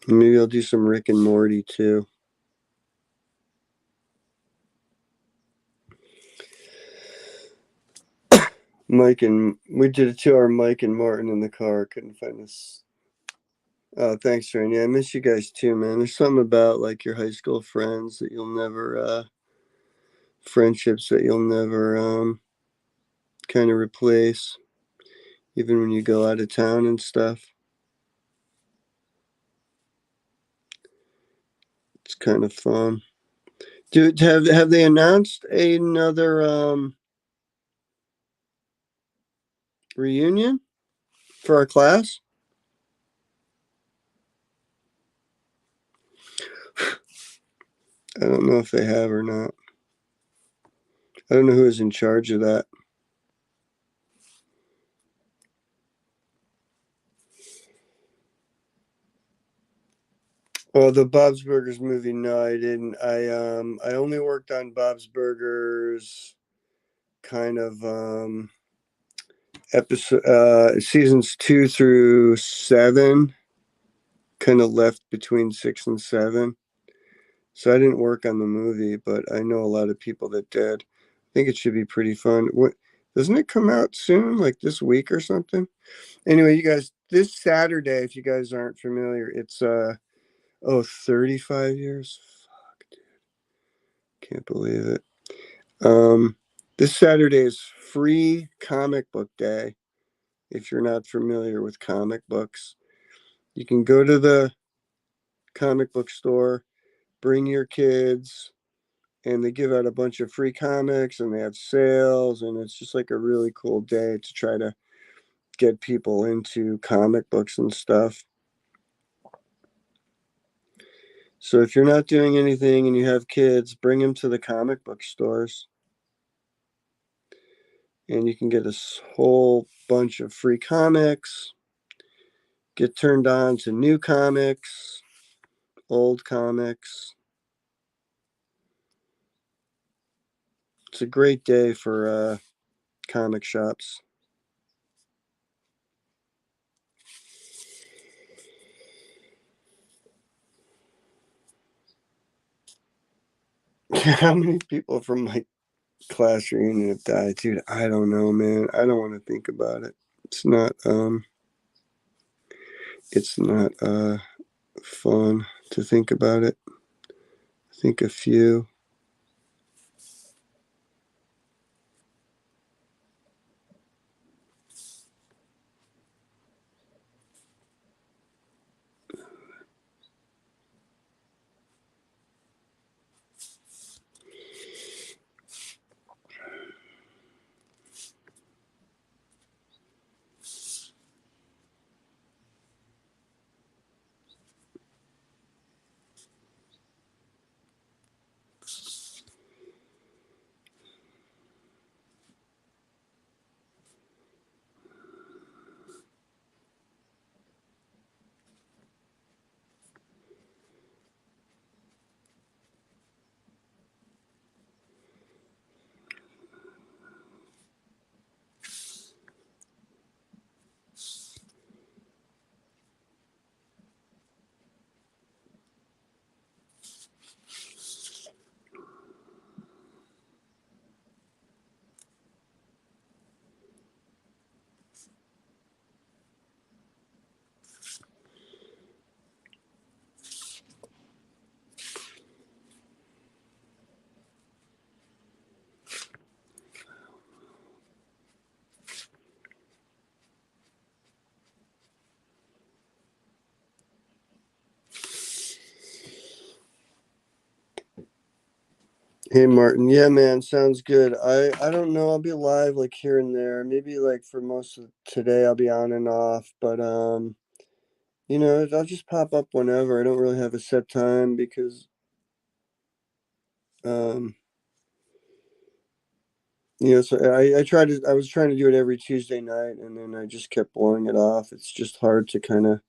Maybe I'll do some Rick and Morty too. Mike and we did a 2-hour Mike and Martin in the car. Couldn't find us. Oh, thanks, Fran. Yeah, I miss you guys too, man. There's something about like your high school friends that you'll never, friendships that you'll never, kind of replace, even when you go out of town and stuff. It's kind of fun. Dude, have they announced another reunion for our class? I don't know if they have or not. I don't know who is in charge of that. Well, the Bob's Burgers movie, no, I didn't. I only worked on Bob's Burgers kind of episode seasons 2 through 7, kind of left between 6 and 7. So I didn't work on the movie, but I know a lot of people that did. I think it should be pretty fun. What doesn't it come out soon, like this week or something? Anyway, you guys, this Saturday, if you guys aren't familiar, it's 35 years. Fuck, dude. Can't believe it. This Saturday is free comic book day. If you're not familiar with comic books, you can go to the comic book store, bring your kids, and they give out a bunch of free comics and they have sales, and it's just like a really cool day to try to get people into comic books and stuff. So if you're not doing anything and you have kids, bring them to the comic book stores and you can get a whole bunch of free comics, get turned on to new comics, old comics. It's a great day for comic shops. How many people from my class reunion have died? Dude, I don't know, man. I don't want to think about it. It's not fun to think about it. I think a few. Hey Martin, yeah man, sounds good. I don't know, I'll be live like here and there. Maybe like for most of today I'll be on and off, but I'll just pop up whenever. I don't really have a set time because um so I was trying to do it every Tuesday night and then I just kept blowing it off. It's just hard to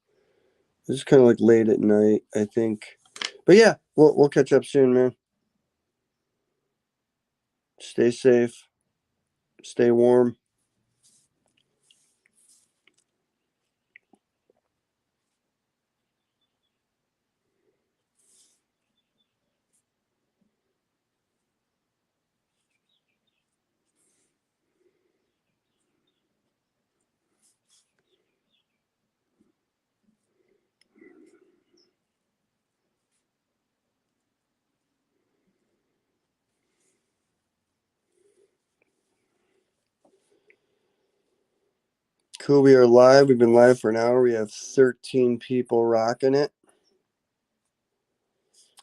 it's kind of like late at night, I think. But yeah, we'll catch up soon, man. Stay safe, stay warm. Cool, we are live. We've been live for an hour. We have 13 people rocking it.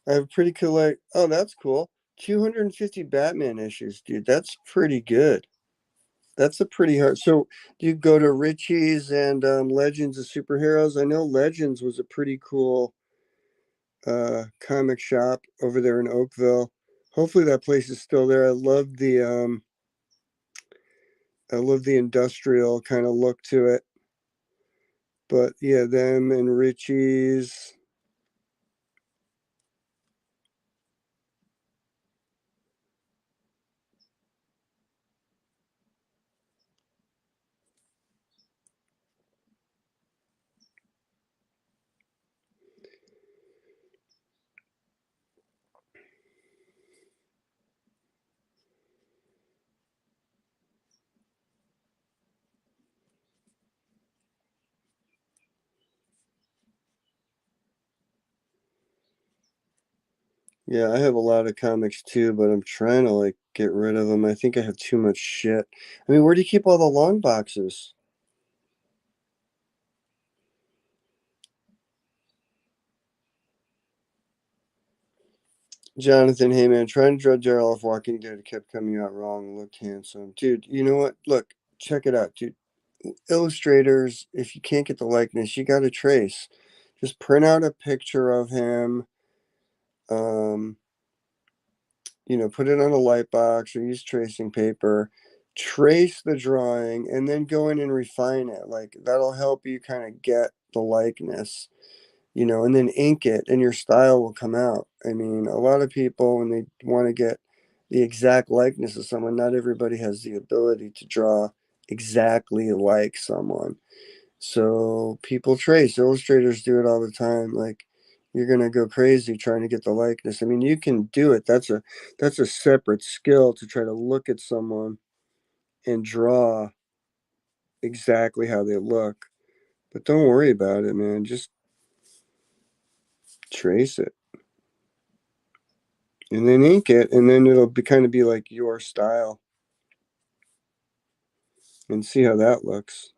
I have a pretty cool, like, oh, that's cool. 250 Batman issues, dude. That's pretty good. That's a pretty hard. So, do you go to Richie's and Legends of Superheroes? I know Legends was a pretty cool comic shop over there in Oakville. Hopefully, that place is still there. I love the industrial kind of look to it. But yeah, them and Richie's. Yeah, I have a lot of comics too, but I'm trying to like get rid of them. I think I have too much shit. I mean, where do you keep all the long boxes? Jonathan, hey man, trying to draw Daryl off Walking Dead. It kept coming out wrong. Looked handsome. Dude, you know what? Look, check it out, dude. Illustrators, if you can't get the likeness, you got to trace. Just print out a picture of him. Um, put it on a light box or use tracing paper, trace the drawing, and then go in and refine it. Like that'll help you kind of get the likeness, and then ink it and your style will come out. I mean, a lot of people, when they want to get the exact likeness of someone, not everybody has the ability to draw exactly like someone. So people trace. Illustrators do it all the time. Like you're gonna go crazy trying to get the likeness. I mean, you can do it. That's a separate skill to try to look at someone and draw exactly how they look. But don't worry about it, man. Just trace it and then ink it, and then it'll kind of be like your style, and see how that looks.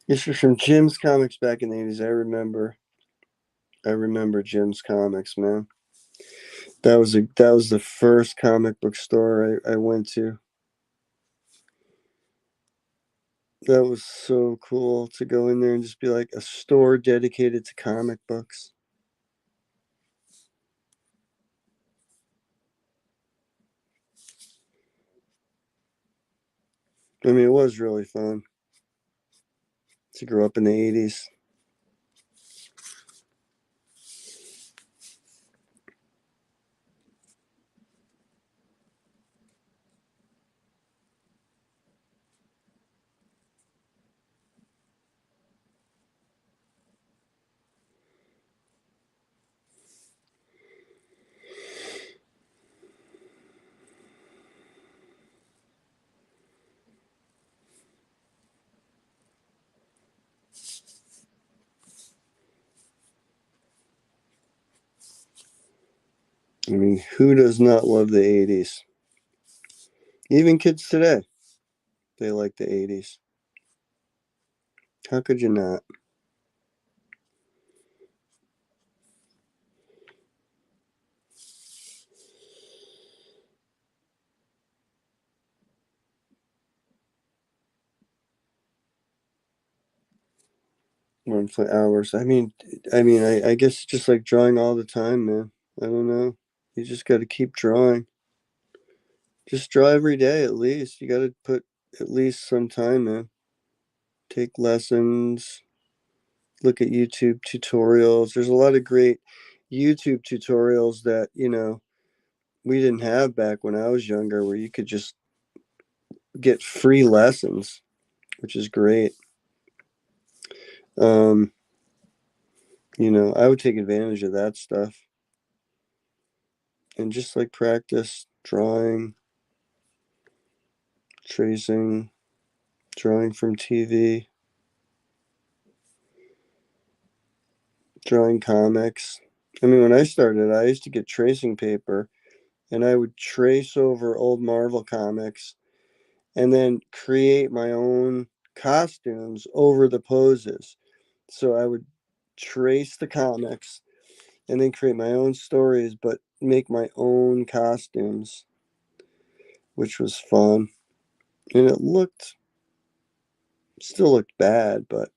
This was from Jim's Comics back in the 80s. I remember Jim's Comics, man. That was the first comic book store I went to. That was so cool to go in there and just be like a store dedicated to comic books. I mean, it was really fun to grow up in the 80s. I mean, who does not love the 80s? Even kids today, they like the 80s. How could you not? One for hours. I guess it's just like drawing all the time, man. I don't know. You just got to keep drawing. Just draw every day at least. You got to put at least some time in. Take lessons. Look at YouTube tutorials. There's a lot of great YouTube tutorials that, we didn't have back when I was younger where you could just get free lessons, which is great. Um, I would take advantage of that stuff and just like practice drawing, tracing, drawing from TV, drawing comics. I mean, when I started, I used to get tracing paper and I would trace over old Marvel comics and then create my own costumes over the poses. So I would trace the comics and then create my own stories, but make my own costumes, which was fun. And it still looked bad, but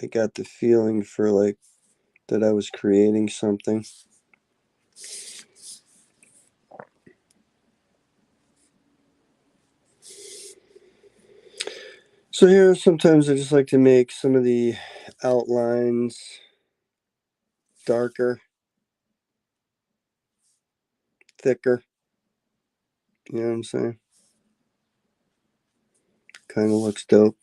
I got the feeling for like that I was creating something. So here, sometimes I just like to make some of the outlines darker, thicker. You know what I'm saying? Kind of looks dope.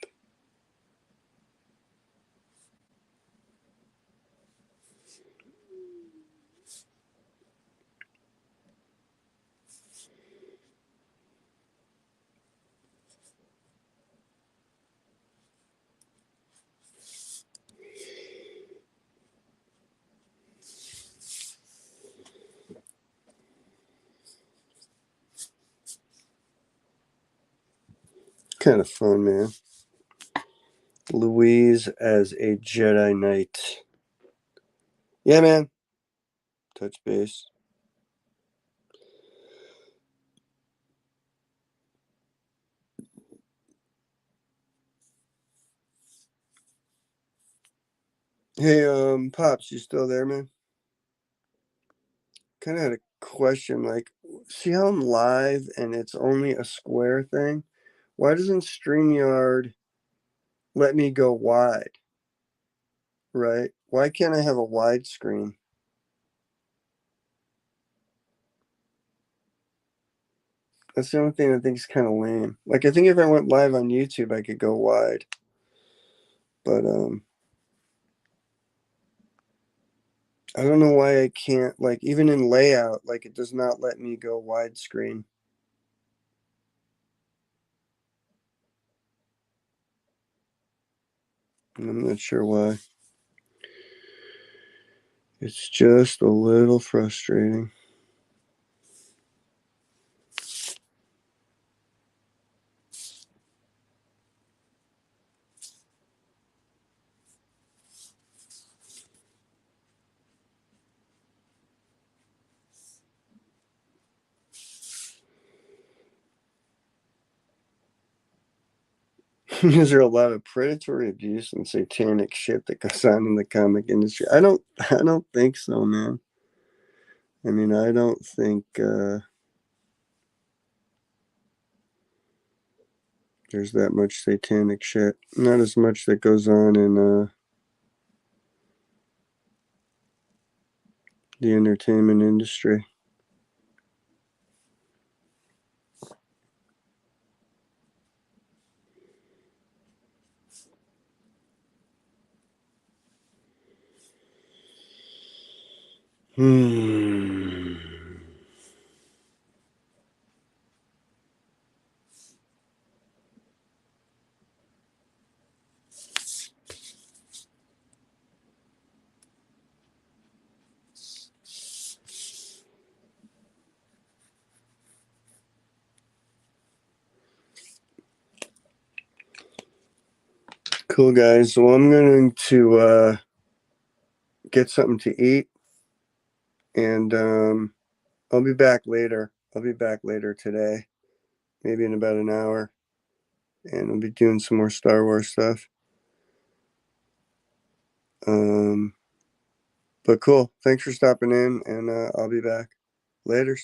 Kind of fun, man. Louise as a Jedi Knight. Yeah, man. Touch base. Hey, Pops, you still there, man? Kind of had a question. Like, see how I'm live and it's only a square thing? Why doesn't StreamYard let me go wide? Right? Why can't I have a wide screen? That's the only thing I think is kind of lame. Like, I think if I went live on YouTube, I could go wide. But I don't know why I can't. Like, even in layout, like it does not let me go widescreen. I'm not sure why. It's just a little frustrating. Is there a lot of predatory abuse and satanic shit that goes on in the comic industry? I don't think so, man. I mean, I don't think there's that much satanic shit. Not as much that goes on in the entertainment industry. Hmm. Cool, guys. Well, I'm going to get something to eat, and I'll be back later. I'll be back later today, maybe in about an hour, and I'll be doing some more Star Wars stuff. But cool. Thanks for stopping in, and I'll be back. Laters.